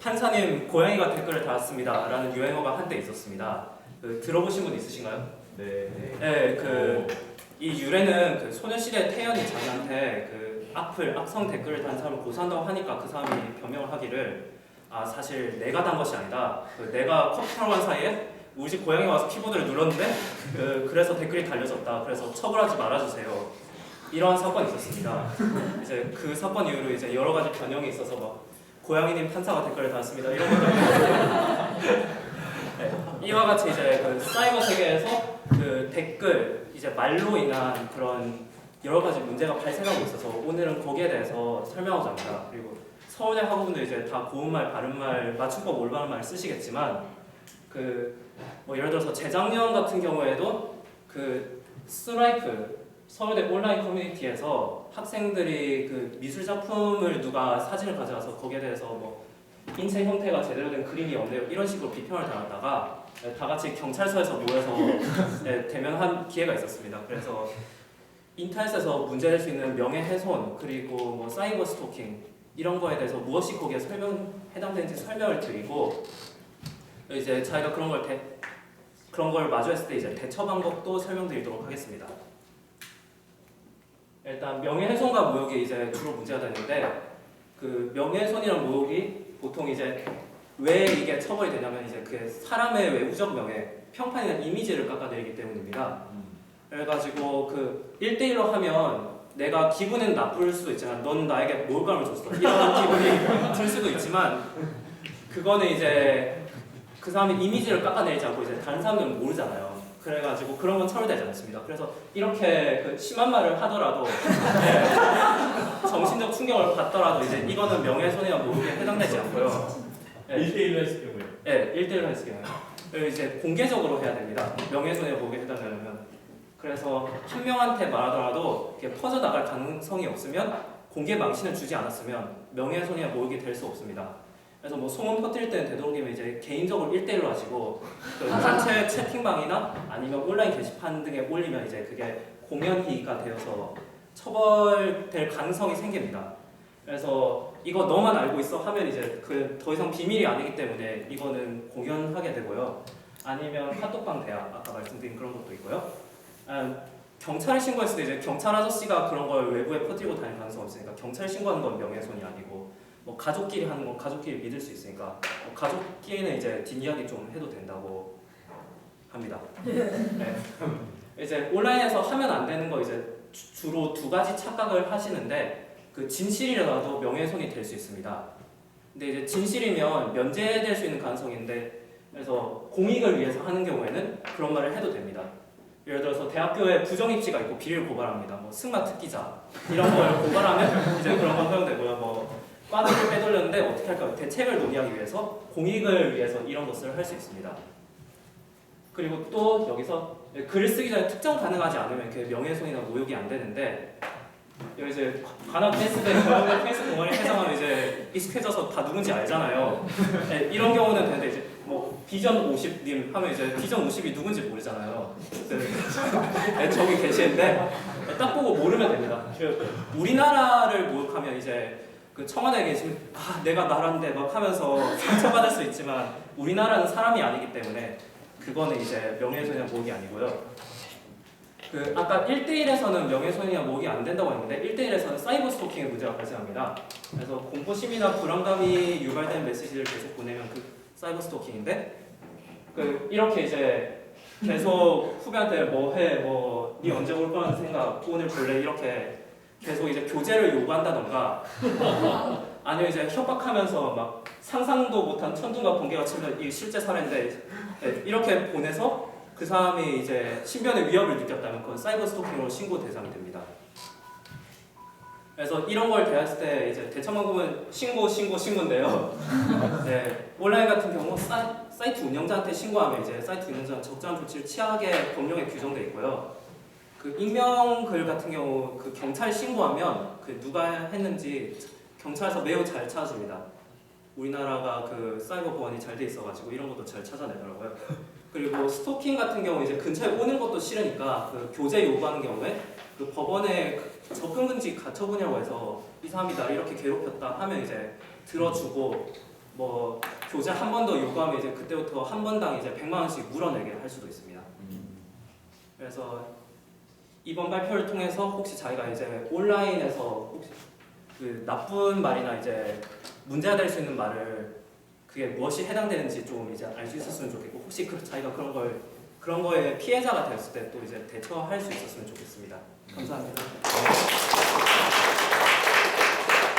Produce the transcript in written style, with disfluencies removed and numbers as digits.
판사님 고양이가 댓글을 달았습니다 라는 유행어가 한때 있었습니다. 들어보신 분 있으신가요? 네. 네, 이 유래는 소녀시대 태연이 자기한테 악성 댓글을 단 사람을 고소한다고 하니까 그 사람이 변명을 하기를 사실 내가 단 것이 아니다. 내가 컴퓨터로 간 사이에 우리 집 고양이가 와서 키보드를 눌렀는데 그래서 댓글이 달려졌다. 그래서 처벌하지 말아주세요. 이러한 사건이 있었습니다. 이제 그 사건 이후로 이제 여러 가지 변형이 있어서 막 고양이님 판사가 댓글을 달았습니다. 이런 것들. 네, 이와 같이 이제 사이버 세계에서 댓글 이제 말로 인한 그런 여러 가지 문제가 발생하고 있어서 오늘은 거기에 대해서 설명하고자 합니다. 그리고 서울대 학우분들 이제 다 고운말, 바른말, 맞춤법, 올바른 말 쓰시겠지만 뭐 예를 들어서 재작년 같은 경우에도 스트라이프 서울대 온라인 커뮤니티에서 학생들이 미술 작품을 누가 사진을 가져와서 거기에 대해서 뭐 인체 형태가 제대로 된 그림이 없네요 이런 식으로 비평을 달았다가 다 같이 경찰서에서 모여서 대면한 기회가 있었습니다. 그래서 인터넷에서 문제될 수 있는 명예훼손 그리고 뭐 사이버 스토킹 이런 거에 대해서 무엇이 거기에 해당되는지 설명을 드리고 이제 저희가 그런 걸 마주했을 때 이제 대처 방법도 설명드리도록 하겠습니다. 일단 명예훼손과 모욕이 이제 주로 문제가 되는데 명예훼손이랑 모욕이 보통 이제 왜 이게 처벌이 되냐면 이제 사람의 외부적 명예, 평판이나 이미지를 깎아내리기 때문입니다. 그래가지고 1대1로 하면 내가 기분은 나쁠 수도 있지만 넌 나에게 모욕감을 줬어 이런 기분이 들 수도 있지만 그거는 이제 그 사람의 이미지를 깎아내리지 않고 이제 다른 사람들은 모르잖아요. 그래가지고 그런 건 처벌되지 않습니다. 그래서 이렇게 심한 말을 하더라도 정신적 충격을 받더라도 이제 이거는 명예훼손이나 모욕에 해당되지 않고요. 1대1로 했을 경우에. 네, 1대1로 했을 경우에 이제 공개적으로 해야 됩니다. 명예훼손이나 모욕에 해당되려면. 그래서 한 명한테 말하더라도 이게 퍼져나갈 가능성이 없으면 공개 망신을 주지 않았으면 명예훼손이나 모욕이 될 수 없습니다. 그래서 뭐 소문 퍼뜨릴 때는 되도록이면 이제 개인적으로 1대1로 하시고 단체 채팅방이나 아니면 온라인 게시판 등에 올리면 이제 그게 공연히가 되어서 처벌될 가능성이 생깁니다. 그래서 이거 너만 알고 있어 하면 이제 더 이상 비밀이 아니기 때문에 이거는 공연하게 되고요. 아니면 카톡방 대학 아까 말씀드린 그런 것도 있고요. 경찰에 신고했을 때 이제 경찰 아저씨가 그런 걸 외부에 퍼뜨리고 다닐 가능성이 있으니까 경찰에 신고하는 건 명예훼손이 아니고 뭐 가족끼리 하는 건 가족끼리 믿을 수 있으니까 가족끼리는 이제 뒷이야기 좀 해도 된다고 합니다. 네. 이제 온라인에서 하면 안 되는 거 이제 주로 두 가지 착각을 하시는데 진실이라도 명예훼손이 될 수 있습니다. 근데 이제 진실이면 면제될 수 있는 가능성이 있는데 그래서 공익을 위해서 하는 경우에는 그런 말을 해도 됩니다. 예를 들어서 대학교에 부정입시가 있고 비리를 고발합니다. 뭐 승마 특기자 이런 걸 고발하면 이제 그런 건 허용되고요. 뭐 과들을 빼돌렸는데 어떻게 할까요? 대책을 논의하기 위해서 공익을 위해서 이런 것을 할 수 있습니다. 그리고 또 여기서 글을 쓰기 전에 특정 가능하지 않으면 명예훼손이나 모욕이 안 되는데 여기 이제 관악 댄스대 관악 댄스 동아리 회장은 이제 익숙해져서 다 누군지 알잖아요. 네, 이런 경우는 되는데 이제 뭐 비전 50님 하면 이제 비전 50이 누군지 모르잖아요. 네, 저기 계시는데 딱 보고 모르면 됩니다. 우리나라를 모욕하면 이제 청와대에 계시면 내가 나라인데 막 하면서 상처받을 수 있지만 우리나라는 사람이 아니기 때문에 그거는 이제 명예훼손이나 모욕이 아니고요. 아까 1대1에서는 명예훼손이나 모욕이 안 된다고 했는데 1대1에서는 사이버 스토킹의 문제가 발생합니다. 그래서 공포심이나 불안감이 유발되는 메시지를 계속 보내면 사이버 스토킹인데 이렇게 이제 계속 후배한테 뭐해 네 언제 올 거라는 생각 오늘 볼래 이렇게 계속 이제 교제를 요구한다던가 아니면 이제 협박하면서 막 상상도 못한 천둥과 번개가 치면 이 실제 사례인데 이렇게 보내서 그 사람이 이제 신변의 위협을 느꼈다면 그건 사이버 스토킹으로 신고 대상이 됩니다. 그래서 이런 걸 대했을 때 이제 대처 방법은 신고인데요. 네, 온라인 같은 경우 사이트 운영자한테 신고하면 이제 사이트 운영자는 적절한 조치를 취하게 법령에 규정되어 있고요. 익명글 같은 경우 경찰 신고하면 누가 했는지 경찰에서 매우 잘 찾아줍니다. 우리나라가 사이버 보안이 잘 돼 있어가지고 이런 것도 잘 찾아내더라고요. 그리고 스토킹 같은 경우 이제 근처에 오는 것도 싫으니까 교제 요구하는 경우에 법원에 접근 금지 가처분이라고 해서 이 사람이 나를 이렇게 괴롭혔다 하면 이제 들어주고 뭐 교재 한 번 더 요구하면 이제 그때부터 한 번당 이제 100만 원씩 물어내게 할 수도 있습니다. 그래서 이번 발표를 통해서 혹시 자기가 이제 온라인에서 혹시 그 나쁜 말이나 이제 문제가 될 수 있는 말을 그게 무엇이 해당되는지 좀 이제 알 수 있었으면 좋겠고 혹시 자기가 그런 거에 피해자가 되었을 때 또 이제 대처할 수 있었으면 좋겠습니다. 감사합니다.